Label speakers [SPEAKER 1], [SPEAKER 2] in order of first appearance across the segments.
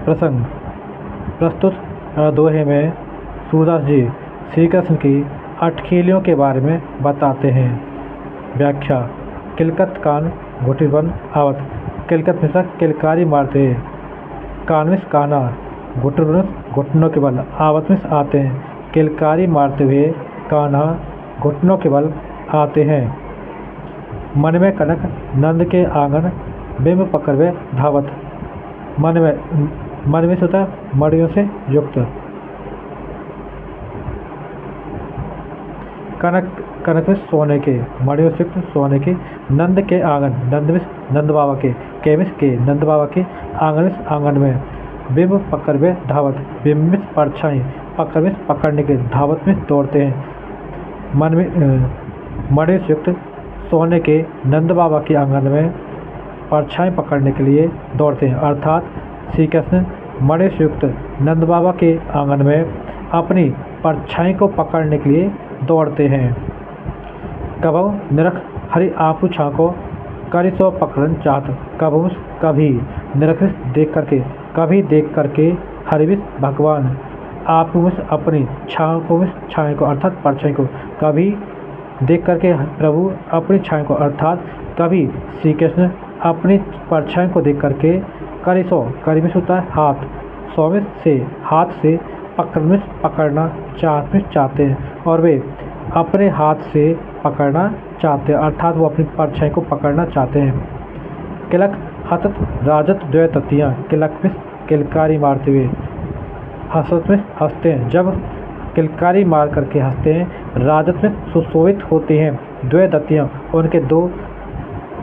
[SPEAKER 1] प्रसंग प्रस्तुत दोहे में सूरदास जी श्री कृष्ण की अटखेलियों के बारे में बताते हैं। व्याख्या। किलकत कान घुटिबन आवत, किलकत में किलकारी मारते, कान में काना, घुटन घुटनों के बल, आवत में आते हैं, किलकारी मारते हुए कान्हा घुटनों के बल आते हैं। मन में कनक नंद के आंगन, बिंब पकड़ वे धावत। मन में होता है मड़ियों से युक्त। कनक में सोने के, मड़ियों से युक्त सोने के। नंद के आंगन, नंद में नंद बाबा के में के नंद बाबा के आंगन में। बिंब पकड़ वे धावत, बिंब में परछाई, पकड़ में पकड़ने के, धावत में दौड़ते हैं। मन में मड़ियों से युक्त सोने के नंद बाबा के आंगन में परछाई पकड़ने के लिए दौड़ते हैं। अर्थात श्री कृष्ण मणि से युक्त नंद बाबा के आंगन में अपनी परछाई को पकड़ने के लिए दौड़ते हैं। कबहु निरख हरि आपु छाको, करि सो पकड़न चाहत। कबहु कभी निरख कभी देख करके हरि भगवान आपु में अपनी छाया को अर्थात परछाई को, कभी देख करके प्रभु अपनी छाया को अर्थात कभी श्री कृष्ण अपनी परछाई को देख करके करी में होता है हाथ, सौ में से हाथ से पकड़ना चाहते हैं और वे अपने हाथ से पकड़ना चाहते हैं अर्थात वो अपनी परछाई को पकड़ना चाहते हैं। किलक हसत राजत द्वय ततियाँ, किलक में किलकारी मारते हुए, हसत में हंसते हैं। जब किलकारी मार करके हंसते हैं, राजत में सुशोभित होते हैं। द्वय दतियाँ, उनके दो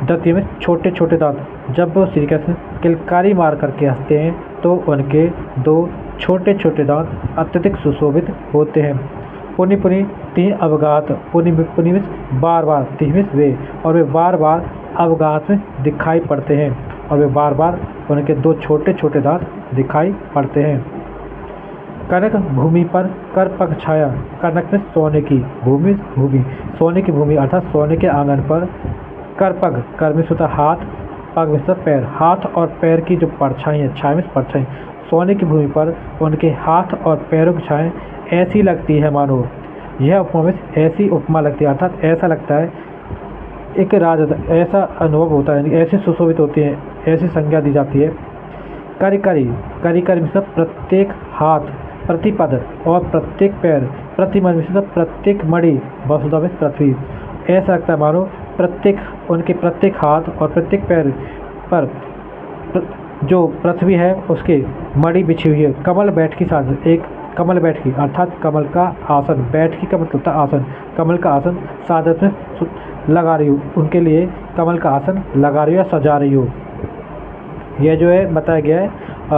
[SPEAKER 1] दतियों में छोटे छोटे दांत। जब वो श्री कृष्ण किलकारी मार करके हंसते हैं तो उनके दो छोटे छोटे दांत अत्यधिक सुशोभित होते हैं। पुनि पुनि तीन अवगात, पुनि में बार बार, तीन में वे, और वे बार बार अवगात में दिखाई पड़ते हैं और वे बार बार उनके दो छोटे छोटे दांत दिखाई पड़ते हैं। कनक भूमि पर कर पग छाया, कनक में सोने की भूमि, सोने की भूमि अर्थात सोने के आंगन पर कर में होता हाथ, पग में होता पैर, हाथ और पैर की जो परछाई है, छाया में परछाई, सोने की भूमि पर उनके हाथ और पैरों की छाया ऐसी लगती है मानो, यह उपमा में ऐसी उपमा लगती है अर्थात ऐसा लगता है एक राज, ऐसा अनुभव होता है, ऐसी सुशोभित होती है, ऐसी संज्ञा दी जाती है। करी में सब प्रत्येक हाथ, प्रतिपद और प्रत्येक पैर, प्रतिमन में सब प्रत्येक मणि, वसुधा में पृथ्वी, ऐसा लगता है मानो उनके प्रत्येक हाथ और प्रत्येक पैर पर जो पृथ्वी है उसके मणि बिछी हुई है। कमल बैठ की साज, एक कमल बैठ की अर्थात कमल का आसन, बैठ की का मतलब होता है आसन, कमल का आसन साजत में लगा रही हो, उनके लिए कमल का आसन लगा रही हो या सजा रही हो। यह जो है बताया गया है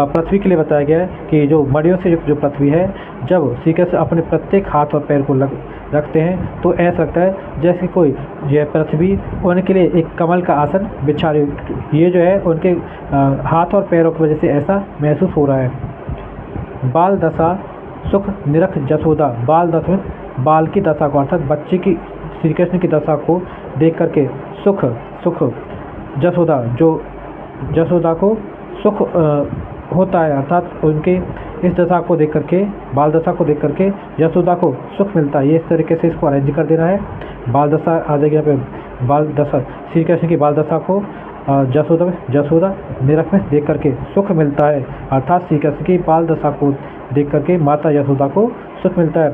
[SPEAKER 1] पृथ्वी के लिए बताया गया है कि जो मड़ियों से जो पृथ्वी है, जब श्री कृष्ण अपने प्रत्येक हाथ और पैर को रखते हैं तो ऐसा लगता है जैसे कोई यह पृथ्वी उनके लिए एक कमल का आसन बिछा रही हो। ये जो है उनके हाथ और पैरों की वजह से ऐसा महसूस हो रहा है। बाल दशा सुख निरख जसोदा, बाल दशा में बाल की दशा को अर्थात बच्चे की श्री कृष्ण की दशा को देख करके सुख जसोदा, जो जसोदा को सुख होता है अर्थात उनके इस दशा को देख करके, बाल दशा को देख करके यशोदा को सुख मिलता है। ये इस तरीके से इसको अरेंज कर देना है। बाल दशा आ जाएगी यहाँ पे, बाल दशा श्री कृष्ण की बाल दशा को जसोदा निरख में देख करके सुख मिलता है अर्थात श्री कृष्ण की बाल दशा को देख करके माता यशोदा को सुख मिलता है।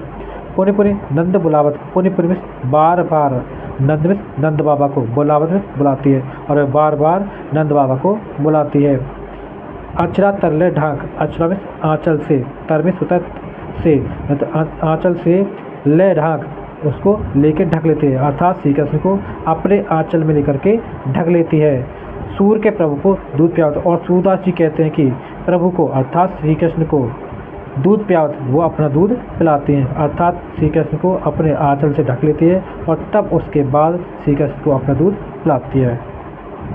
[SPEAKER 1] पुनि पुनि नंद बुलावत, पुनि में बार बार नंद में नंद बाबा को, बुलावत में बुलाती है और बार बार नंद बाबा को बुलाती है। अचरा तरले ढाक, अचरा में आंचल से, तर में होता से, आंचल से ले ढाक, उसको लेके ढक लेते हैं अर्थात श्री कृष्ण को अपने आंचल में लेकर के ढक लेती है। सूर के प्रभु को दूध पियावत, और सूरदास जी कहते हैं कि प्रभु को अर्थात श्री कृष्ण को दूध पियावत, वो अपना दूध पिलाते हैं अर्थात श्री कृष्ण को अपने आंचल से ढक लेती है और तब उसके बाद श्री कृष्ण को अपना दूध पिलाती है।